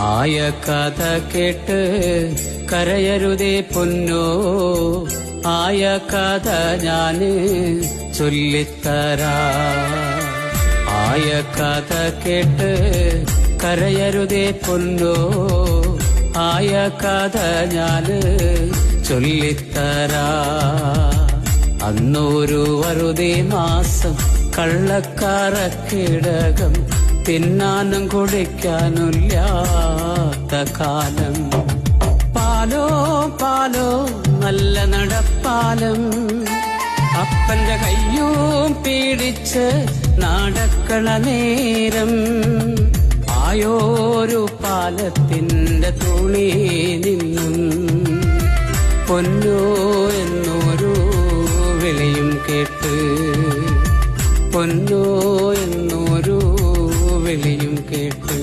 ആയ കഥ കേട്ട് കരയരുതേ പൊന്നോ, ആയ കഥ ഞാന് ചൊല്ലിത്തരാ. ആയ കഥ കേട്ട് കരയരുതേ പൊന്നോ, ആയ കഥ ഞാന് ചൊല്ലിത്തരാ. അന്നൊരു വറുതേ മാസം കള്ളക്കാരക്കിടകം തിന്നാനും കുടിക്കാനില്ലാത്ത കാലം. പാലോ പാലോ നല്ല നടപ്പാലം, അപ്പന്റെ കയ്യും പീഡിച്ച് നടക്കണ നേരം. ആയോരു പാലത്തിന്റെ തുണി നിന്നും പൊന്നോ എന്നൊരു വിളിയും കേട്ട്, പൊന്നോ എന്നൊരു വിളിയും കേട്ട്.